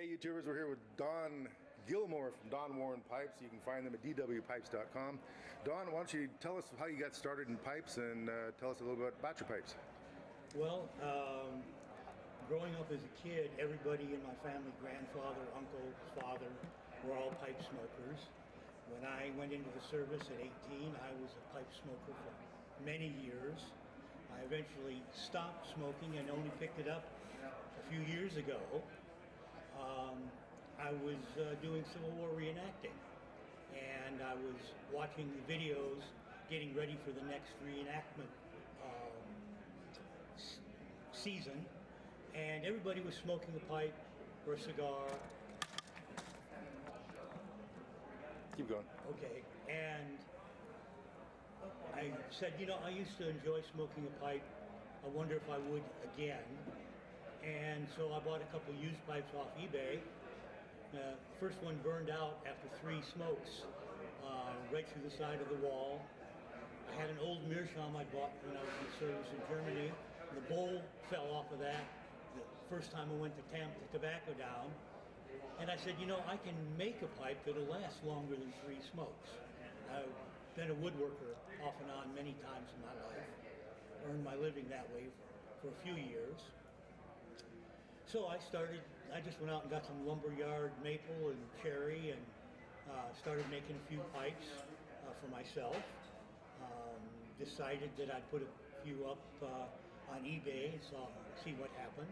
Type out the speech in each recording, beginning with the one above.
Hey YouTubers, we're here with Don Gilmore from Don Warren Pipes. You can find them at dwpipes.com. Don, why don't you tell us how you got started in pipes and tell us a little bit about your pipes. Well, growing up as a kid, everybody in my family, grandfather, uncle, father, were all pipe smokers. When I went into the service at 18, I was a pipe smoker for many years. I eventually stopped smoking and only picked it up a few years ago. I was doing Civil War reenacting, and I was watching the videos, getting ready for the next reenactment season, and everybody was smoking a pipe or a cigar. Keep going. Okay, and I said, you know, I used to enjoy smoking a pipe. I wonder if I would again. And so I bought a couple used pipes off eBay. First one burned out after 3 smokes, right through the side of the wall. I had an old meerschaum I bought when I was in service in Germany. The bowl fell off of that the first time I went to tamp the tobacco down. And I said, you know, I can make a pipe that'll last longer than 3 smokes. I've been a woodworker off and on many times in my life, earned my living that way for a few years. So I just went out and got some lumberyard maple and cherry and started making a few pipes for myself. Decided that I'd put a few up on eBay and see what happened.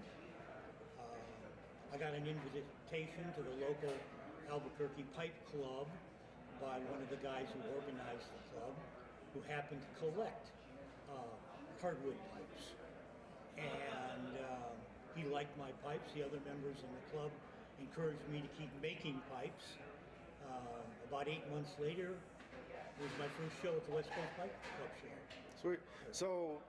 I got an invitation to the local Albuquerque Pipe Club by one of the guys who organized the club, who happened to collect hardwood pipes. And he liked my pipes. The other members in the club encouraged me to keep making pipes. About 8 months later, it was my first show at the West Coast Pipe Club show. Sweet. So,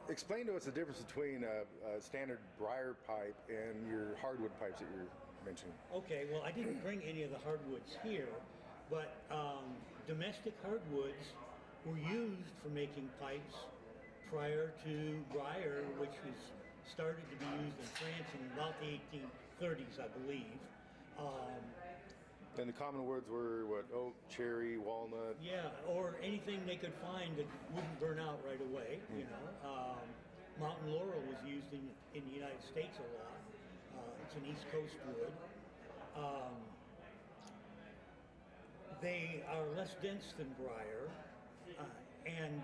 explain to us the difference between a standard briar pipe and your hardwood pipes that you're mentioning. Okay, well, I didn't bring any of the hardwoods here, but domestic hardwoods were used for making pipes prior to briar, which was started to be used in France in about the 1830s, I believe. And the common woods were what? Oak, cherry, walnut? Yeah, or anything they could find that wouldn't burn out right away, you know. Mountain laurel was used in the United States a lot. It's an East Coast wood. They are less dense than briar, and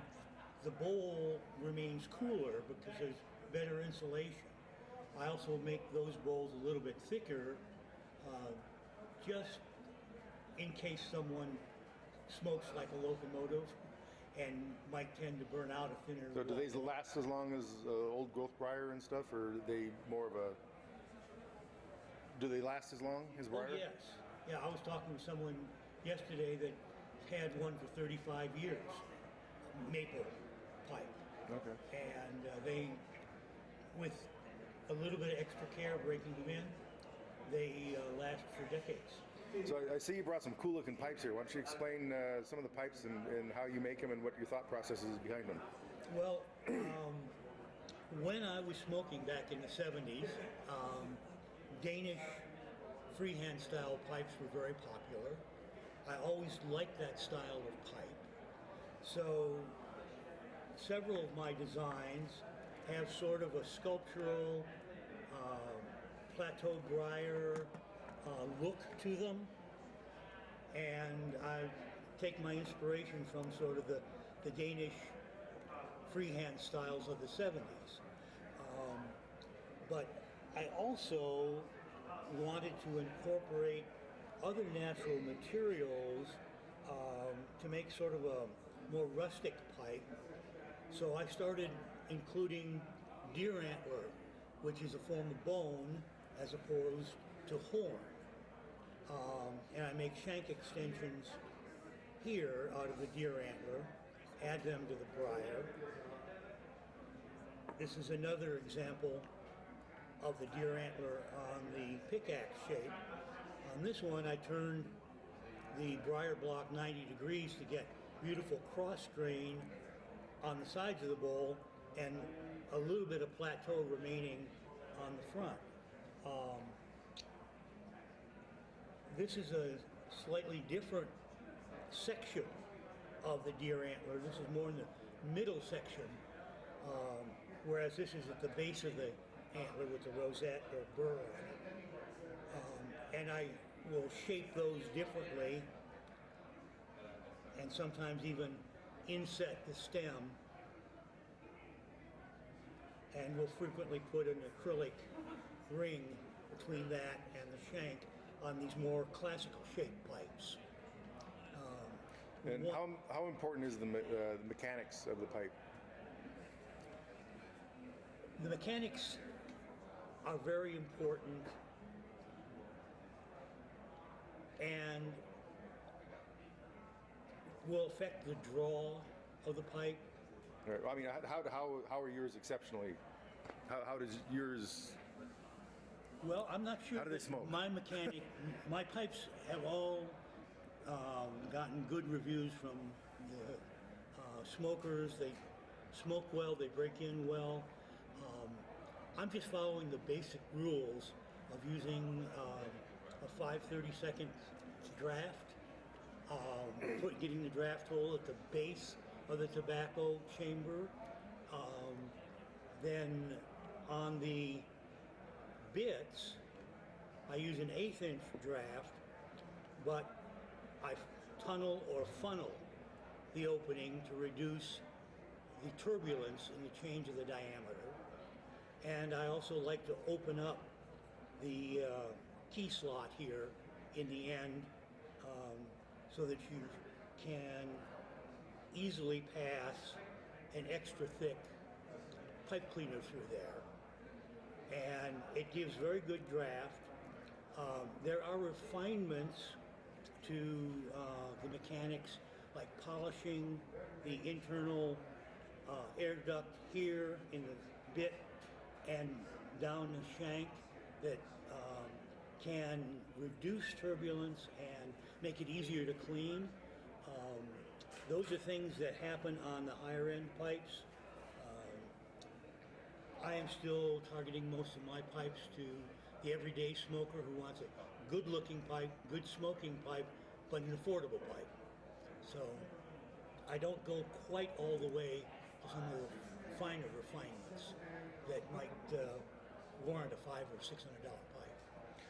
the bowl remains cooler because there's better insulation. I also make those bowls a little bit thicker, just in case someone smokes like a locomotive and might tend to burn out a thinner. So do these last as long as old growth briar and stuff, or are they more of a... Do they last as long as briar? Oh, yes. Yeah, I was talking to someone yesterday that had one for 35 years, maple pipe. Okay. And they, with a little bit of extra care breaking them in, they last for decades. So I see you brought some cool looking pipes here. Why don't you explain some of the pipes and how you make them and what your thought process is behind them? Well, when I was smoking back in the 70s, Danish freehand style pipes were very popular. I always liked that style of pipe. So several of my designs have sort of a sculptural, plateau briar look to them, and I take my inspiration from sort of the Danish freehand styles of the 70s. But I also wanted to incorporate other natural materials to make sort of a more rustic pipe. So I started including deer antler, which is a form of bone as opposed to horn. And I make shank extensions here out of the deer antler, add them to the briar. This is another example of the deer antler on the pickaxe shape. On this one, I turned the briar block 90 degrees to get beautiful cross grain on the sides of the bowl and a little bit of plateau remaining on the front. this is a slightly different section of the deer antler. This is more in the middle section, whereas this is at the base of the antler with the rosette or burr on it. And I will shape those differently, and sometimes even inset the stem, and will frequently put an acrylic ring between that and the shank on these more classical shaped pipes. And how important is the mechanics of the pipe? The mechanics are very important, and will affect the draw of the pipe. Right. I mean, how are yours exceptionally? How does yours? Well, I'm not sure. How do they smoke? My pipes have all gotten good reviews from the smokers. They smoke well, they break in well. I'm just following the basic rules of using a 5/32 draft, getting the draft hole at the base of the tobacco chamber. Then on the bits, I use an 1/8" draft, but I tunnel or funnel the opening to reduce the turbulence in the change of the diameter. And I also like to open up the key slot here in the end, so that you can easily pass an extra thick pipe cleaner through there. And it gives very good draft. There are refinements to the mechanics, like polishing the internal air duct here in the bit and down the shank, that can reduce turbulence and make it easier to clean. Those are things that happen on the higher end pipes. I am still targeting most of my pipes to the everyday smoker who wants a good looking pipe, good smoking pipe, but an affordable pipe. So I don't go quite all the way to some of the finer refinements that might warrant a $500 or $600 pipe.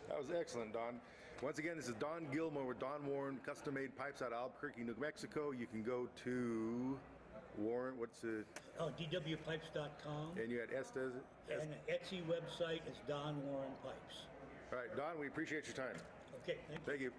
That was excellent, Don. Once again, this is Don Gilmore with Don Warren Custom Made Pipes out of Albuquerque, New Mexico. You can go to Warren, DWPipes.com. And you had Estes. And the Etsy website is Don Warren Pipes. All right, Don, we appreciate your time. Okay, Thank you.